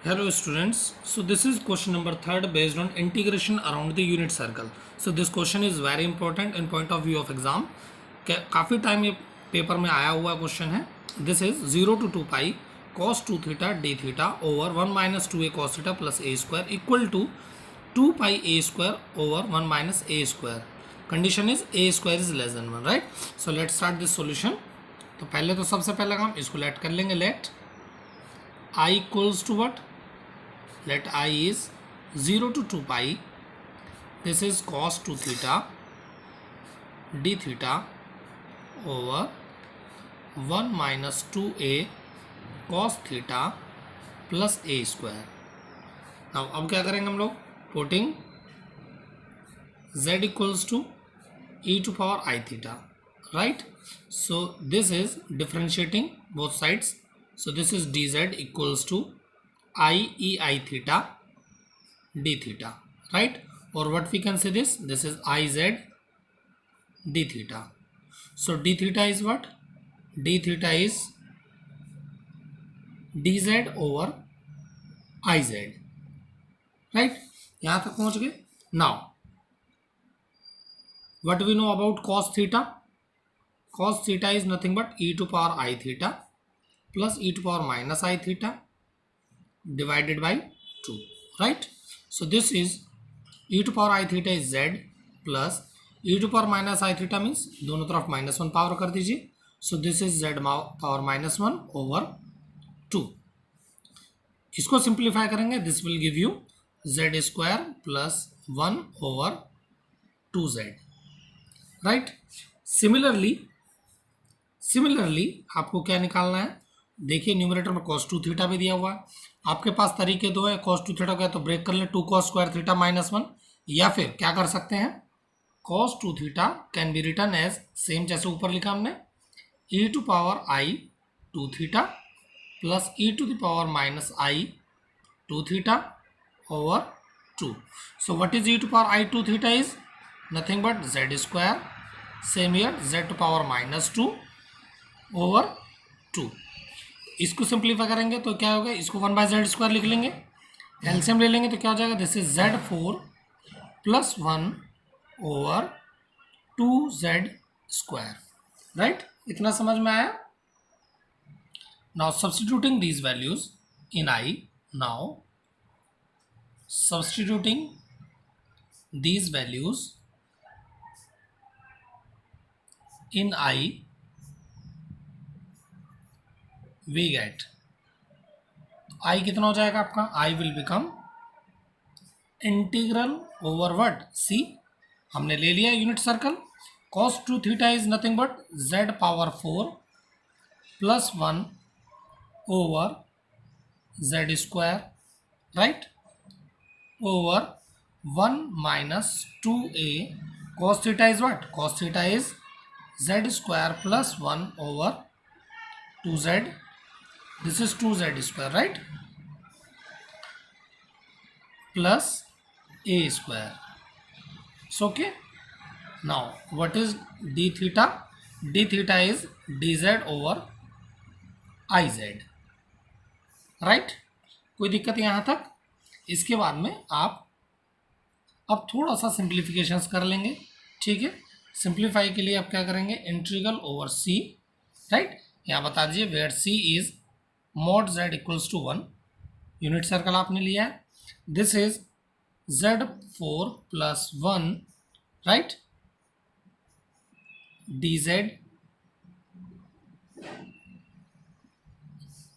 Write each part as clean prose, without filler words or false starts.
Hello students, so this is question number 3rd based on integration around the unit circle. So this question is very important in point of view of exam. काफ़ी time ये paper में आया हुआ question है. This is 0 to 2 pi cos 2 theta d theta over 1 minus 2a cos theta plus a square equal to 2 pi a square over 1 minus a square. Condition is a square is less than 1, right? So let's start this solution. तो पहले तो सबसे पहले हम इसको let कर लेंगे. Let I equals to what? Let I is 0 to 2 pi. This is cos 2 theta d theta over 1 minus 2a cos theta plus a square. Now अब क्या करेंगे हम लोग? Putting z equals to e to power I theta, right? So this is differentiating both sides. So this is dz equals to I e I theta d theta, right? Or what we can say this is I z d theta. So d theta is what? D theta is dz over iz, right? यहाँ तक पहुँच गए. Now what we know about cos theta? Cos theta is nothing but e to power I theta plus e to power minus I theta divided by 2, right? So this is e to power I theta is z plus e to power minus I theta means दोनों तरफ -1 power कर दीजिए. So this is z power -1 over 2. इसको simplify करेंगे. This will give you z square plus 1 over 2z, right? Similarly आपको क्या निकालना है? देखिए न्यूमरेटर में cos 2 थीटा भी दिया हुआ है. आपके पास तरीके दो है. cos 2 थीटा का तो ब्रेक कर ले 2 cos स्क्वायर थीटा -1, या फिर क्या कर सकते हैं? cos 2 theta can be written as same जैसे ऊपर लिखा हमने e to power I 2 theta plus e to the power minus I 2 theta over 2. So what is e to power I 2 theta is nothing but z square. Same here z to power -2 over 2. इसको simplify करेंगे तो क्या होगा? इसको 1 bye Z square लिख लेंगे. LCM ले लेंगे तो क्या हो जाएगा? This is z4 plus 1 over 2z square, right? इतना समझ में आया? Now substituting these values in I. Now substituting these values in I, we get I कितना हो जाएगा आपका? I will become integral over what? C हमने ले लिया unit circle. cos 2 theta is nothing but z power 4 plus 1 over z square, right? Over 1 minus 2a cos theta is what? cos theta is z square plus 1 over 2z. This is 2z square, right? Plus a square. So okay. Now what is d theta? D theta is dz over iz, right? कोई दिक्कत यहाँ तक? इसके बाद में आप अब थोड़ा सा सिंप्लीफिकेशंस कर लेंगे, ठीक है? सिंप्लीफाई के लिए आप क्या करेंगे? Integral over c, right? यहाँ बता दीजिए where c is mod z equals to 1. Unit circle आपने लिया है. This is z4 plus 1, right? dz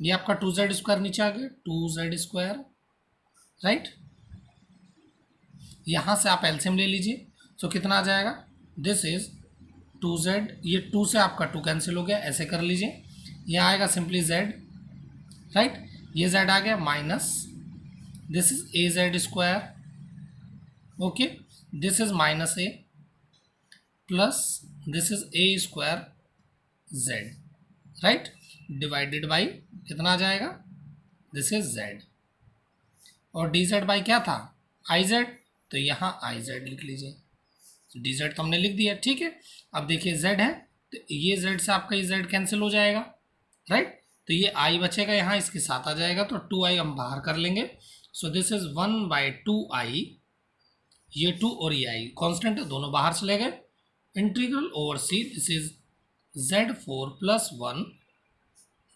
ये आपका 2z स्क्वायर नीचे आ गया 2z स्क्वायर, राइट? यहां से आप एलसीएम ले लीजिए. तो कितना आ जाएगा? दिस इज 2z, ये 2 से आपका 2 कैंसिल हो गया, ऐसे कर लीजिए. यहाँ आएगा सिंपली z, राइट? ये z आ गया minus this is a Z square, okay? This is minus a plus this is a square z, right? Divided by कितना आ जाएगा? This is z. और dz बाई क्या था? iz. तो यहाँ iz लिख लीजिए. dz तो हमने लिख दिया, ठीक है? अब देखिए z है तो ये z से आपका ये z कैंसिल हो जाएगा, राइट? तो ये आई बचेगा यहाँ, इसके साथ आ जाएगा, तो 2i हम बाहर कर लेंगे। सो दिस इज 1/2i, ये 2 और ये i कांस्टेंट है, दोनों बाहर चले गए। Integral over c, this is z4 + 1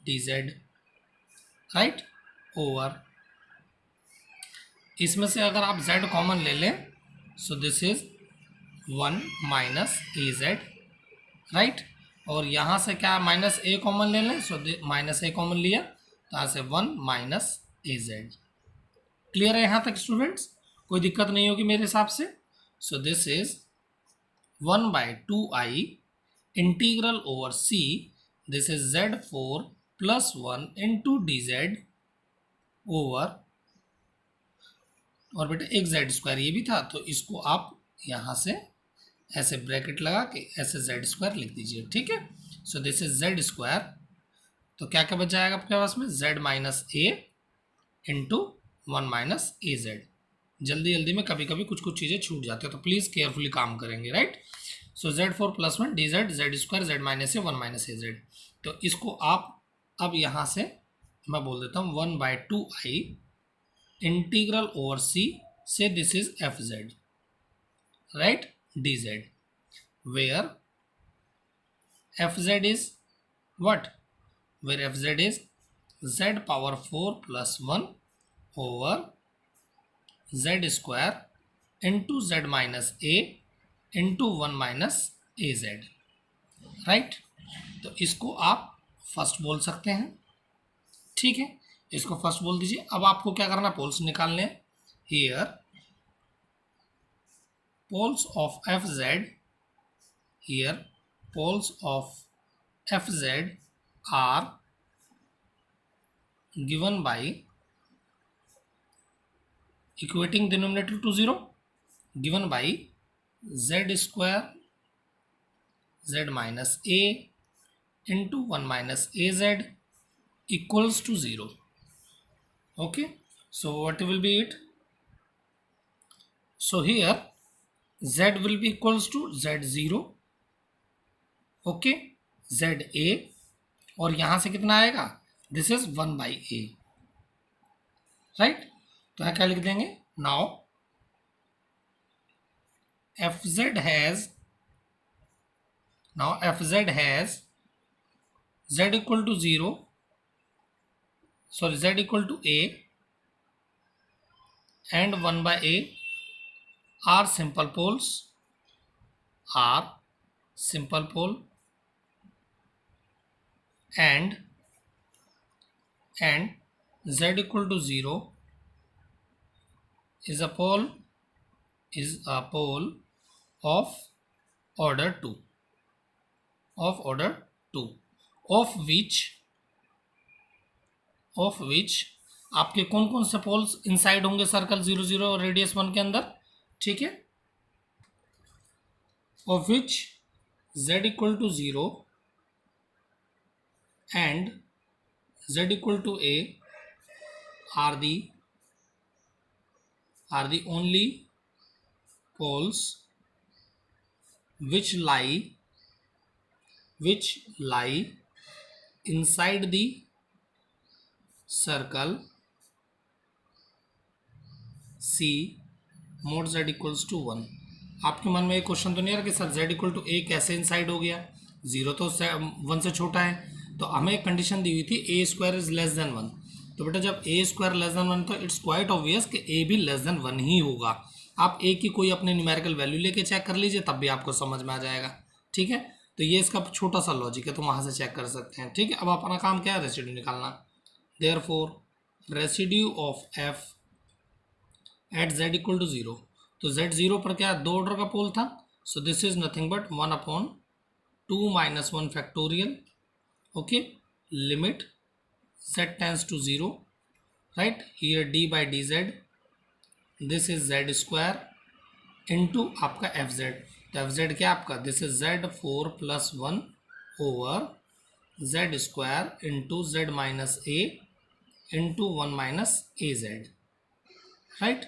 dz, right, over, इसमें से अगर आप z कॉमन ले लें, सो दिस इज 1 - az, राइट, और यहाँ से क्या -a कॉमन ले लें, सो -a कॉमन लिया, तो यहाँ से 1 - az। क्लियर है यहाँ तक स्टूडेंट्स? कोई दिक्कत नहीं होगी मेरे हिसाब से। सो this is 1/2i integral over c, this is z4 + 1 × dz over, और बेटा एक z² ये भी था, तो इसको आप यहाँ से ऐसे ब्रैकेट लगा के ऐसे z² लिख दीजिए, ठीक है। सो दिस इज z², तो क्या क्या बच जाएगा आपके पास में, z - a × 1 - az। जल्दी जल्दी में कभी कभी कुछ कुछ चीज़ें छूट जाती है, तो प्लीज़ केयरफुली काम करेंगे, right. So z4 + 1 dz, z² z - a 1 - az। तो इसको आप अब यहाँ से मैं बोल देता हूँ 1/2i इंटीग्रल ओवर c से this is fz, right, dz, where fz is what, where fz is z⁴ + 1 over z² into z - a into 1 - az, right. तो इसको आप फर्स्ट बोल सकते हैं, ठीक है, इसको फर्स्ट बोल दीजिए। अब आपको क्या करना, पोल्स निकालने हैं। Here poles of fz, here poles of fz are given by equating denominator to 0, given by z² z - a into 1 - az equals to 0. Okay, so what will be it? So here z will be equals to z0, okay, za, और यहां से कितना आएगा, this is 1/a, right. तो यहां क्या लिख देंगे, now fz has z equal to 0, sorry, z equal to a and 1/a are simple poles, and z equal to 0 is a pole of order 2, of which आपके कौन कौन से poles inside होंगे सर्कल 0 0 और रेडियस 1 के अंदर, ठीक है। of which z equal to 0 and z equal to a are the only poles which lie inside the circle C mod z equals to 1। आपके मन में एक क्वेश्चन तो नहीं आ रहा कि sir z equal to a कैसे इनसाइड हो गया, 0 तो 1 से छोटा है, तो हमें एक कंडीशन दी हुई थी a² इज लेस देन 1। तो बेटा जब a² लेस देन 1 तो इट्स क्वाइट ऑब्वियस कि a भी लेस देन 1 ही होगा। आप a की कोई अपने न्यूमेरिकल वैल्यू लेके चेक कर लीजिए, तब भी आपको समझ में आ जाएगा, ठीक है। तो ये इसका छोटा सा लॉजिक है, तो वहाँ से चेक कर सकते हैं, ठीक है। अब अपना काम क्या है, रेसिड्यू निकालना। Therefore residue of f at z equal to 0, तो z 0 पर क्या 2 ऑर्डर का पोल था, so this is nothing but 1/2 - 1 factorial, okay, limit z tends to 0, right, here d by dz, this is z² into आपका fz, तो fz क्या आपका, this is z4 + 1 over z² into z - a into 1 - az, right.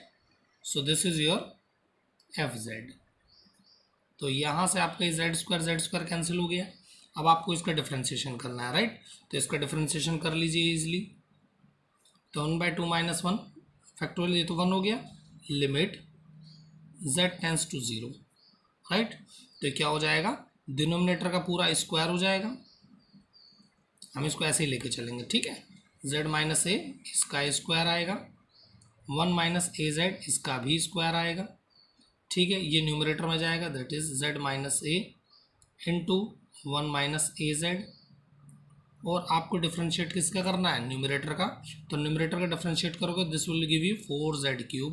So this is your fz। तो यहाँ से आपका z² cancel हो गया, अब आपको इसका डिफ्रेंशिएशन करना है, राइट। तो इसका डिफ्रेंशिएशन कर लीजिए इजीली। तो 1/2 माइनस 1 फैक्टोरियल, ये तो 1 हो गया। Limit z tends to 0, right. तो क्या हो जाएगा, डिनोमिनेटर का पूरा स्क्वायर हो जाएगा। हम इसको ऐसे ही लेके चलेंगे, ठीक है। z माइनस ए इसका स्क्वायर आएगा, 1 माइनस ए जेड इसका भी स्क्वायर आएगा, ठीक है। ये न्यूमरेटर में जाएगा, that is z minus A into 1 minus a Z. और आपको डिफ्रेंशिएट किसका करना है, न्यूमरेटर का। तो न्यूमरेटर का डिफ्रेंशिएट करोगे, this will give you 4z³,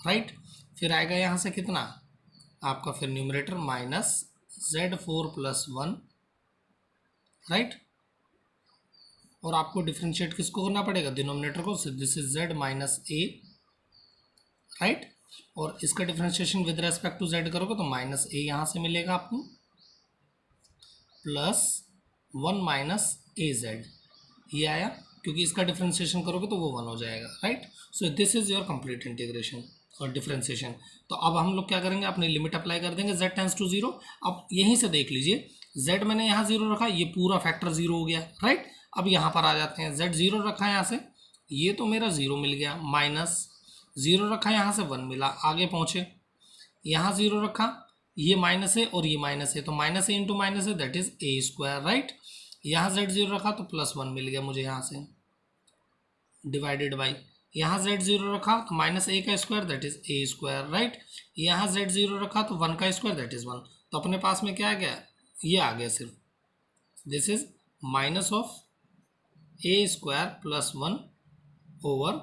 right. फिर आएगा यहाँ से कितना आपका, फिर न्यूमरेटर माइनस z4+1, राइट। और आपको डिफ्रेंशिएट किसको करना पड़ेगा, डिनोमिनेटर को। This is z minus a, right. और इसका differentiation with respect to z करोगे तो माइनस ए यहाँ से मिलेगा आपको, प्लस 1 माइनस ए जेड, ये आया। क्योंकि इसका डिफ्रेंशिएशन करोगे तो वो 1 हो जाएगा, right. So this is your complete integration और डिफ्रेंशिएशन। तो अब हम लोग क्या करेंगे, अपनी लिमिट अप्लाई कर देंगे, z टेंस टू 0। अब यहीं से देख लीजिए, z मैंने यहाँ 0 रखा, ये पूरा फैक्टर 0 हो गया, राइट। अब यहाँ पर आ जाते हैं, z 0 रखा है यहाँ से, ये तो मेरा 0 मिल गया, माइनस 0 रखा यहाँ से 1 मिला, आगे पहुँचे, यहाँ 0 रखा, ये माइनस है और ये माइनस है, तो माइनस ए इंटू माइनस है, that is a square, right. यहाँ z 0 रखा तो +1 मिल गया मुझे यहाँ से, डिवाइडेड बाई, यहाँ z 0 रखा तो माइनस ए का square, that is a square, right. यहाँ z 0 रखा तो 1 का स्क्वायर, दैट इज 1। तो अपने पास में क्या आ गया, ये आ गया सिर्फ, this is minus of a square plus 1 over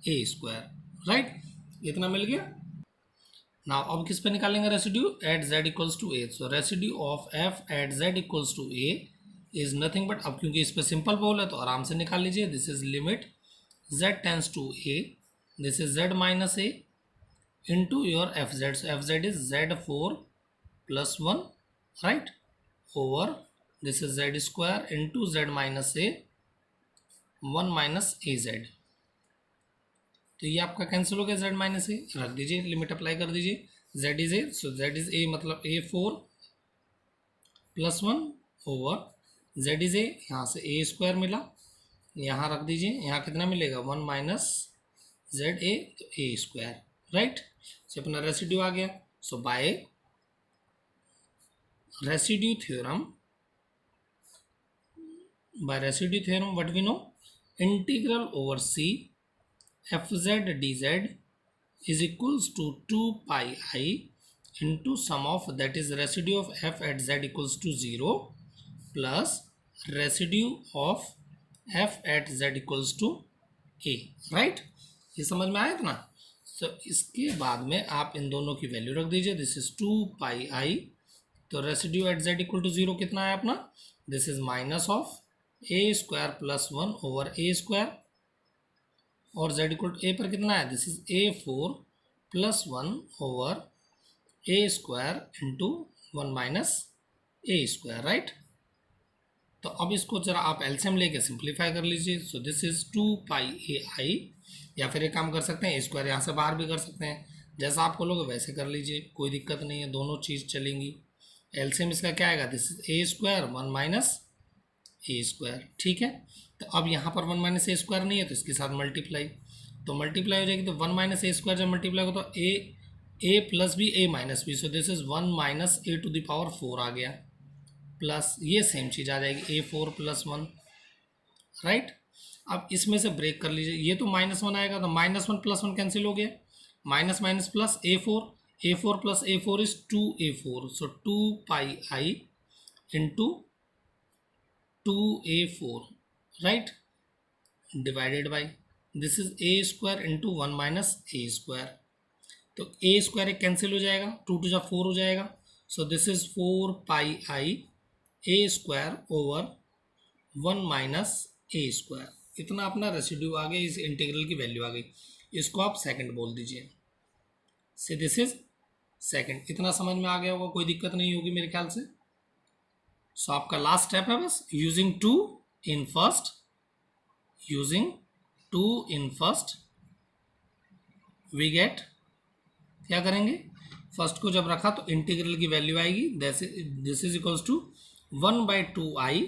a square, right. इतना मिल गया। नाउ अब किस पे निकालेंगे residue, at z equals to a. So residue of f at z equals to a is nothing but, अब क्योंकि इस पे सिंपल पोल है तो आराम से निकाल लीजिए, this is limit z tends to a, this is z minus a into your f z. So f z is z4+1, right, over this is z square into z minus a 1 minus a z. तो ये आपका cancel हो गया, z minus ए रख दीजिए, limit apply कर दीजिए, z is a, so z is a मतलब a4+1 over z is a, यहाँ से ए स्क्वायर मिला, यहाँ रख दीजिए, यहाँ कितना मिलेगा 1 माइनस जेड ए, तो ए स्क्वायर, राइट। सो अपना रेसिड्यू आ गया। So by residue theorem, what we know, integral over c F Z D Z is equals to 2 pi I into sum of, that is residue of f at z equals to 0 plus residue of f at z equals to a, right. ये समझ में आया था ना। तो इसके बाद में आप इन दोनों की वैल्यू रख दीजिए, दिस इज 2 पाई आई, तो residue at z equal to 0 कितना है अपना, this is minus of a square plus 1 over a square, और z इक्वल टू a पर कितना है, this is a4+1 over a square into 1 minus a square, right. तो अब इसको जरा आप एलसीएम लेके सिंप्लीफाई कर लीजिए। सो दिस इज 2 पाई ए आई, या फिर एक काम कर सकते हैं, ए स्क्वायर यहाँ से बाहर भी कर सकते हैं, जैसा आपको लोग वैसे कर लीजिए, कोई दिक्कत नहीं है, दोनों चीज़ चलेंगी। एलसीएम इसका क्या आएगा, this is a square 1 minus A square, ठीक है। तो अब यहाँ पर 1 माइनस ए स्क्वायर नहीं है तो इसके साथ मल्टीप्लाई, तो मल्टीप्लाई हो जाएगी, तो 1 माइनस ए स्क्वायर जब मल्टीप्लाई हो तो A plus B A minus B, so this is 1 minus A to the power 4 आ गया, प्लस ये सेम चीज़ आ जाएगी a4+1, राइट। अब इसमें से ब्रेक कर लीजिए, ये तो -1 आएगा, तो -1+1 कैंसिल हो गया, minus minus plus a4 plus a4 is 2a4, so 2 pi I into 2a4, right, divided by, this is a square into 1 minus A square, तो a स्क्वायर एक कैंसिल हो जाएगा, 2 टू 4 हो जाएगा, सो this is 4 pi I A square over 1 minus A square. इतना अपना residue आ गया, इस इंटीग्रल की वैल्यू आ गई, इसको आप सेकंड बोल दीजिए, से दिस इज सेकंड। इतना समझ में आ गया होगा, कोई दिक्कत नहीं होगी मेरे ख्याल से। सो आपका लास्ट स्टेप है बस, using 2 in first we get, क्या करेंगे, फर्स्ट को जब रखा तो इंटीग्रल की वैल्यू आएगी, this is equals to 1/2i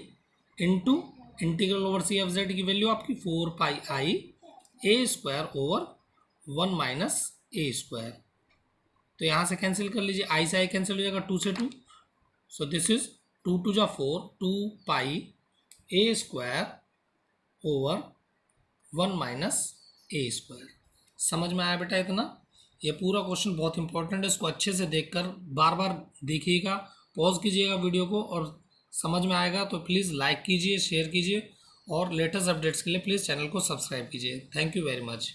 into integral over c f z की वैल्यू आपकी 4πi a square over 1 minus A square. तो यहाँ से कैंसिल कर लीजिए, आई से आई कैंसिल हो जाएगा, 2 से 2, सो दिस इज 2 2 जा 4, 2π ए स्क्वायर ओवर 1 माइनस ए स्क्वायर। समझ में आया बेटा इतना? ये पूरा क्वेश्चन बहुत इंपॉर्टेंट है, इसको अच्छे से देखकर बार बार देखिएगा, पॉज कीजिएगा वीडियो को, और समझ में आएगा तो प्लीज़ लाइक कीजिए, शेयर कीजिए, और लेटेस्ट अपडेट्स के लिए प्लीज़ चैनल को सब्सक्राइब कीजिए। Thank you very much.